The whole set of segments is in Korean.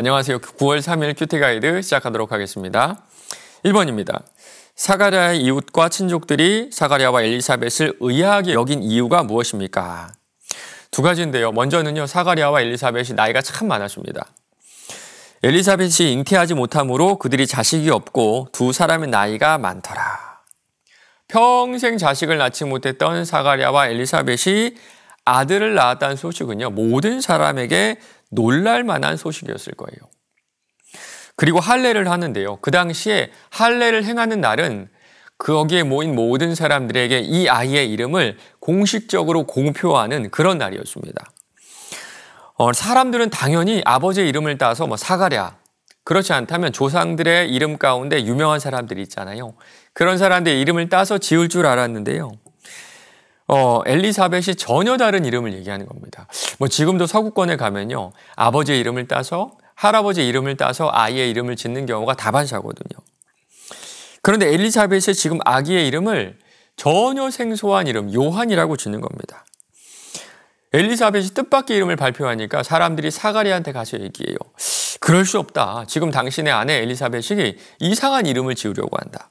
안녕하세요. 9월 3일 큐티 가이드 시작하도록 하겠습니다. 1번입니다. 사가랴의 이웃과 친족들이 사가랴와 엘리사벳을 의아하게 여긴 이유가 무엇입니까? 두 가지인데요. 먼저는요, 사가랴와 엘리사벳이 나이가 참 많았습니다. 엘리사벳이 잉태하지 못함으로 그들이 자식이 없고 두 사람의 나이가 많더라. 평생 자식을 낳지 못했던 사가랴와 엘리사벳이 아들을 낳았다는 소식은요, 모든 사람에게 놀랄 만한 소식이었을 거예요. 그리고 할례를 하는데요. 그 당시에 할례를 행하는 날은 거기에 모인 모든 사람들에게 이 아이의 이름을 공식적으로 공표하는 그런 날이었습니다. 사람들은 당연히 아버지의 이름을 따서 사가랴, 그렇지 않다면 조상들의 이름 가운데 유명한 사람들이 있잖아요. 그런 사람들의 이름을 따서 지을 줄 알았는데요. 엘리사벳이 전혀 다른 이름을 얘기하는 겁니다. 지금도 서구권에 가면요, 아버지의 이름을 따서 할아버지의 이름을 따서 아이의 이름을 짓는 경우가 다반사거든요. 그런데 엘리사벳이 지금 아기의 이름을 전혀 생소한 이름 요한이라고 짓는 겁니다. 엘리사벳이 뜻밖의 이름을 발표하니까 사람들이 사가랴한테 가서 얘기해요. 그럴 수 없다. 지금 당신의 아내 엘리사벳이 이상한 이름을 지으려고 한다.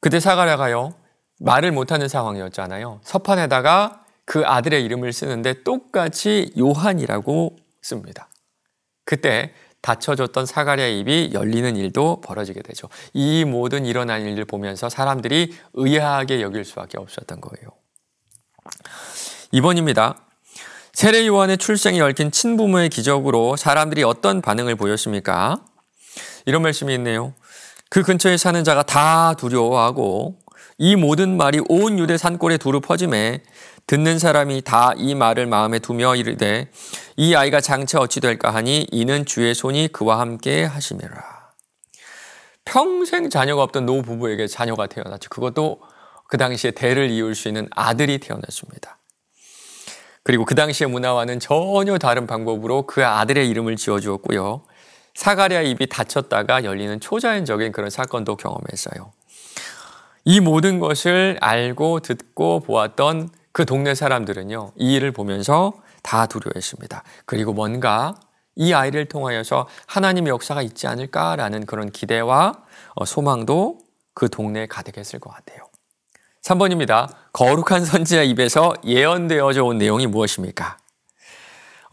그때 사가랴가요, 말을 못하는 상황이었잖아요. 서판에다가 그 아들의 이름을 쓰는데 똑같이 요한이라고 씁니다. 그때 닫혀졌던 사가랴의 입이 열리는 일도 벌어지게 되죠. 이 모든 일어난 일을 보면서 사람들이 의아하게 여길 수밖에 없었던 거예요. 2번입니다. 세례 요한의 출생이 얽힌 친부모의 기적으로 사람들이 어떤 반응을 보였습니까? 이런 말씀이 있네요. 그 근처에 사는 자가 다 두려워하고 이 모든 말이 온 유대 산골에 두루 퍼짐에 듣는 사람이 다 이 말을 마음에 두며 이르되 이 아이가 장차 어찌 될까 하니 이는 주의 손이 그와 함께 하심이라. 평생 자녀가 없던 노부부에게 자녀가 태어났죠. 그것도 그 당시에 대를 이을 수 있는 아들이 태어났습니다. 그리고 그 당시의 문화와는 전혀 다른 방법으로 그 아들의 이름을 지어주었고요. 사가랴 입이 닫혔다가 열리는 초자연적인 그런 사건도 경험했어요. 이 모든 것을 알고 듣고 보았던 그 동네 사람들은요, 이 일을 보면서 다 두려워했습니다. 그리고 뭔가 이 아이를 통하여서 하나님의 역사가 있지 않을까라는 그런 기대와 소망도 그 동네에 가득했을 것 같아요. 3번입니다. 거룩한 선지자 입에서 예언되어져 온 내용이 무엇입니까?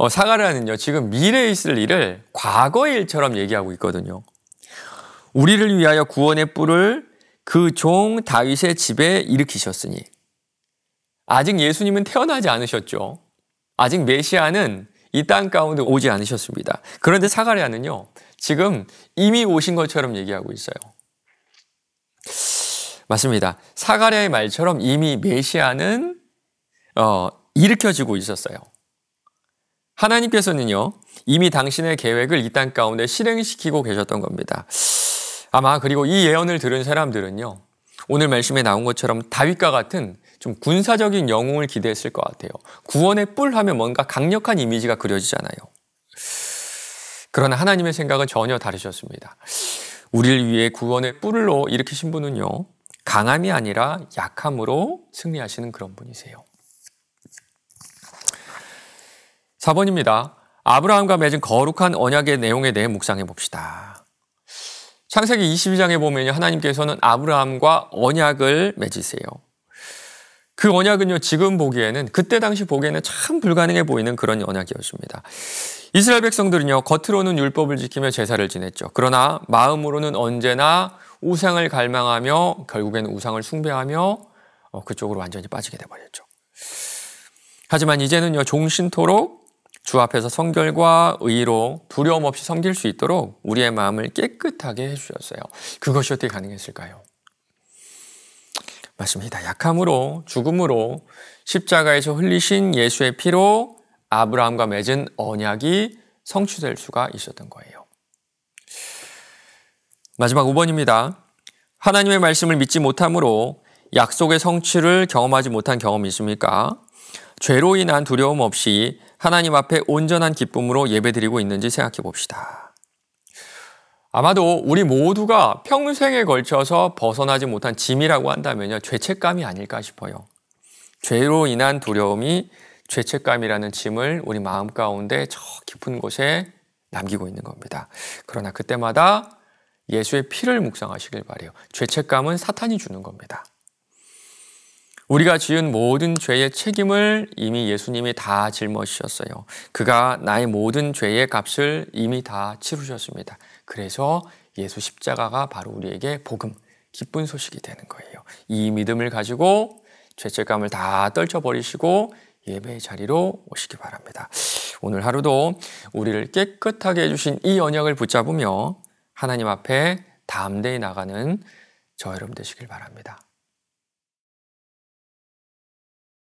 사가랴는요, 지금 미래에 있을 일을 과거의 일처럼 얘기하고 있거든요. 우리를 위하여 구원의 뿔을 그 종 다윗의 집에 일으키셨으니. 아직 예수님은 태어나지 않으셨죠. 아직 메시아는 이 땅 가운데 오지 않으셨습니다. 그런데 사가랴는요, 지금 이미 오신 것처럼 얘기하고 있어요. 맞습니다. 사가랴의 말처럼 이미 메시아는 일으켜지고 있었어요. 하나님께서는요, 이미 당신의 계획을 이 땅 가운데 실행시키고 계셨던 겁니다. 아마 그리고 이 예언을 들은 사람들은요, 오늘 말씀에 나온 것처럼 다윗과 같은 좀 군사적인 영웅을 기대했을 것 같아요. 구원의 뿔 하면 뭔가 강력한 이미지가 그려지잖아요. 그러나 하나님의 생각은 전혀 다르셨습니다. 우리를 위해 구원의 뿔로 일으키신 분은요, 강함이 아니라 약함으로 승리하시는 그런 분이세요. 4번입니다. 아브라함과 맺은 거룩한 언약의 내용에 대해 묵상해 봅시다. 창세기 22장에 보면 하나님께서는 아브라함과 언약을 맺으세요. 그 언약은요, 지금 보기에는, 그때 당시 보기에는 참 불가능해 보이는 그런 언약이었습니다. 이스라엘 백성들은요, 겉으로는 율법을 지키며 제사를 지냈죠. 그러나 마음으로는 언제나 우상을 갈망하며 결국에는 우상을 숭배하며 그쪽으로 완전히 빠지게 돼버렸죠. 하지만 이제는요, 종신토록 주 앞에서 성결과 의로 두려움 없이 섬길 수 있도록 우리의 마음을 깨끗하게 해주셨어요. 그것이 어떻게 가능했을까요? 맞습니다. 약함으로, 죽음으로, 십자가에서 흘리신 예수의 피로 아브라함과 맺은 언약이 성취될 수가 있었던 거예요. 마지막 5번입니다. 하나님의 말씀을 믿지 못함으로 약속의 성취를 경험하지 못한 경험이 있습니까? 죄로 인한 두려움 없이 하나님 앞에 온전한 기쁨으로 예배드리고 있는지 생각해 봅시다. 아마도 우리 모두가 평생에 걸쳐서 벗어나지 못한 짐이라고 한다면요, 죄책감이 아닐까 싶어요. 죄로 인한 두려움이 죄책감이라는 짐을 우리 마음 가운데 저 깊은 곳에 남기고 있는 겁니다. 그러나 그때마다 예수의 피를 묵상하시길 바라요. 죄책감은 사탄이 주는 겁니다. 우리가 지은 모든 죄의 책임을 이미 예수님이 다 짊어지셨어요. 그가 나의 모든 죄의 값을 이미 다 치르셨습니다. 그래서 예수 십자가가 바로 우리에게 복음, 기쁜 소식이 되는 거예요. 이 믿음을 가지고 죄책감을 다 떨쳐버리시고 예배의 자리로 오시기 바랍니다. 오늘 하루도 우리를 깨끗하게 해주신 이 언약을 붙잡으며 하나님 앞에 담대히 나가는 저 여러분 되시길 바랍니다.